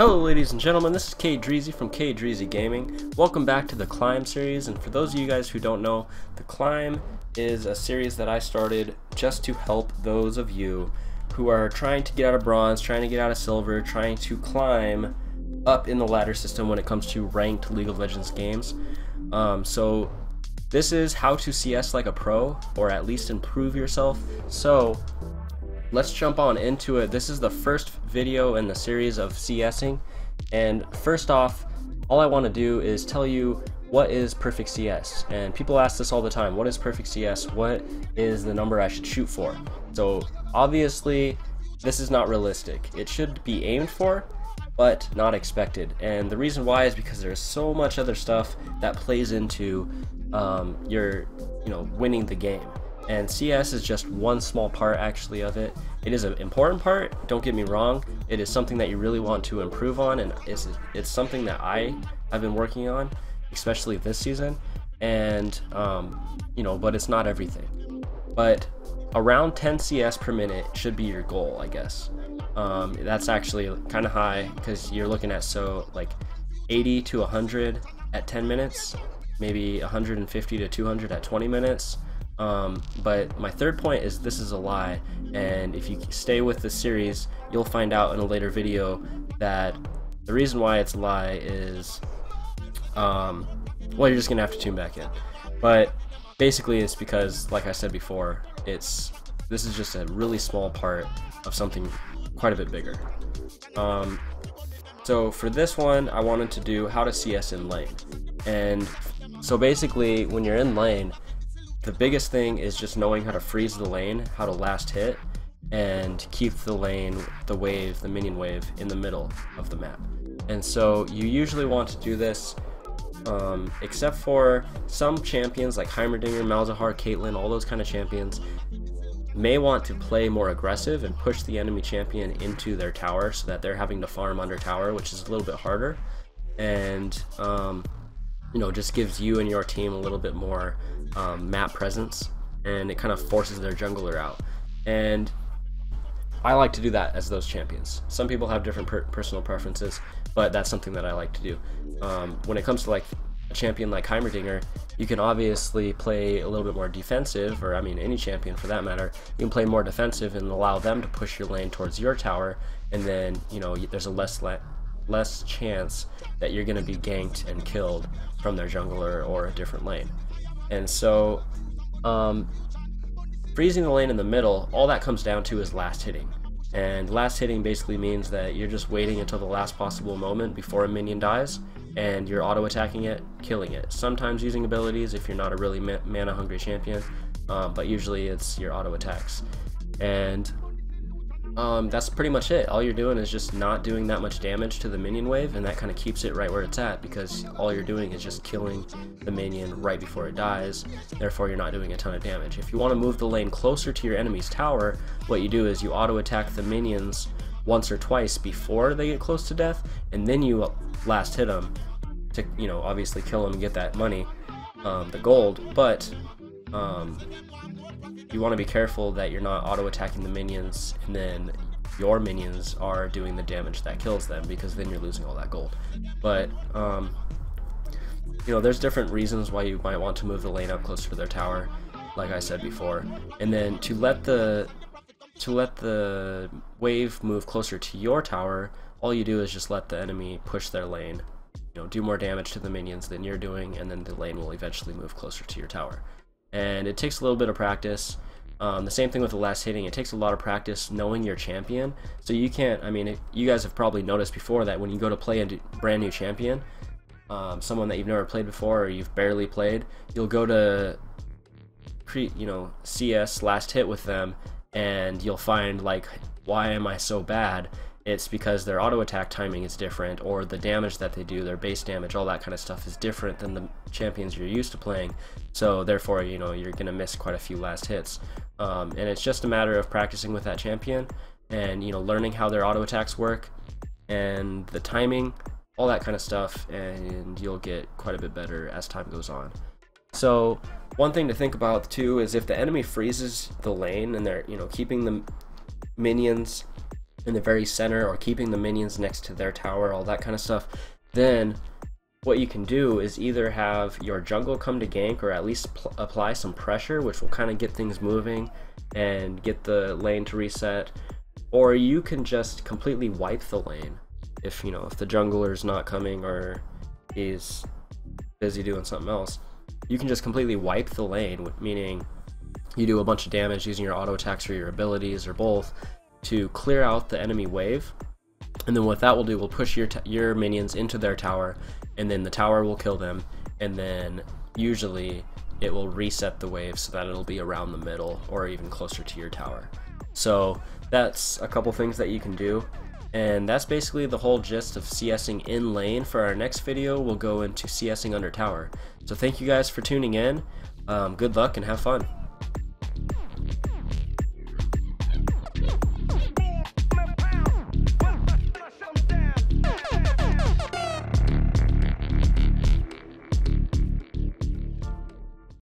Hello ladies and gentlemen, this is KDreezy from KDreezy Gaming. Welcome back to the Climb series, and for those of you guys who don't know, the Climb is a series that I started just to help those of you who are trying to get out of bronze, trying to get out of silver, trying to climb up in the ladder system when it comes to ranked League of Legends games. So this is how to CS like a pro, or at least improve yourself. So let's jump on into it. This is the first video in the series of CSing, and first off, all I want to do is tell you what is perfect CS. And people ask this all the time, what is perfect CS? What is the number I should shoot for? So obviously this is not realistic. It should be aimed for, but not expected. And the reason why is because there's so much other stuff that plays into your winning the game. And CS is just one small part actually of it. It is an important part, don't get me wrong. It is something that you really want to improve on, and it's something that I have been working on, especially this season. And but it's not everything. But around 10 CS per minute should be your goal, I guess. That's actually kind of high because you're looking at like 80 to 100 at 10 minutes, maybe 150 to 200 at 20 minutes. But my third point is this is a lie, and if you stay with the series, you'll find out in a later video that the reason why it's a lie is, well, you're just gonna have to tune back in. But basically it's because, like I said before, this is just a really small part of something quite a bit bigger. So for this one, I wanted to do how to CS in lane. And so basically when you're in lane, the biggest thing is just knowing how to freeze the lane, how to last hit, and keep the lane, the minion wave, in the middle of the map. And so you usually want to do this, except for some champions like Heimerdinger, Malzahar, Caitlyn, all those kind of champions may want to play more aggressive and push the enemy champion into their tower so that they're having to farm under tower, which is a little bit harder, and just gives you and your team a little bit more map presence, and it kind of forces their jungler out. And I like to do that as those champions. Some people have different personal preferences, but that's something that I like to do. When it comes to like a champion like Heimerdinger, you can obviously play a little bit more defensive, or I mean any champion for that matter. You can play more defensive and allow them to push your lane towards your tower, and then there's a less chance that you're going to be ganked and killed from their jungler or a different lane. And so freezing the lane in the middle, all that comes down to is last hitting. And last hitting basically means that you're just waiting until the last possible moment before a minion dies, and you're auto attacking it, killing it. Sometimes using abilities if you're not a really mana hungry champion, but usually it's your auto attacks. And that's pretty much it. All you're doing is just not doing that much damage to the minion wave, and that kind of keeps it right where it's at, because all you're doing is just killing the minion right before it dies. Therefore you're not doing a ton of damage. If you want to move the lane closer to your enemy's tower, what you do is you auto attack the minions once or twice before they get close to death, and then you last hit them to obviously kill them and get that money, the gold. But you want to be careful that you're not auto attacking the minions and then your minions are doing the damage that kills them, because then you're losing all that gold. But there's different reasons why you might want to move the lane up closer to their tower, like I said before. And then to let the wave move closer to your tower, all you do is just let the enemy push their lane, do more damage to the minions than you're doing, and then the lane will eventually move closer to your tower. And it takes a little bit of practice. The same thing with the last hitting. It takes a lot of practice knowing your champion. So you can't, you guys have probably noticed before that when you go to play a brand new champion, someone that you've never played before or you've barely played, you'll go to CS last hit with them, and you'll find like, why am I so bad? It's because their auto attack timing is different, or the damage that they do, their base damage, all that kind of stuff is different than the champions you're used to playing. So therefore, you're gonna miss quite a few last hits. And it's just a matter of practicing with that champion and learning how their auto attacks work and the timing, all that kind of stuff, and you'll get quite a bit better as time goes on. So one thing to think about too is if the enemy freezes the lane and they're keeping the minions in the very center or keeping the minions next to their tower, all that kind of stuff, then what you can do is either have your jungle come to gank or at least apply some pressure, which will kind of get things moving and get the lane to reset, or you can just completely wipe the lane if if the jungler is not coming or he's busy doing something else. You can just completely wipe the lane, meaning you do a bunch of damage using your auto attacks or your abilities or both to clear out the enemy wave, and then what that will do will push your minions into their tower, and then the tower will kill them, and then usually it will reset the wave so that it'll be around the middle or even closer to your tower. So that's a couple things that you can do, and that's basically the whole gist of CSing in lane. For our next video, we'll go into CSing under tower. So thank you guys for tuning in. Good luck and have fun.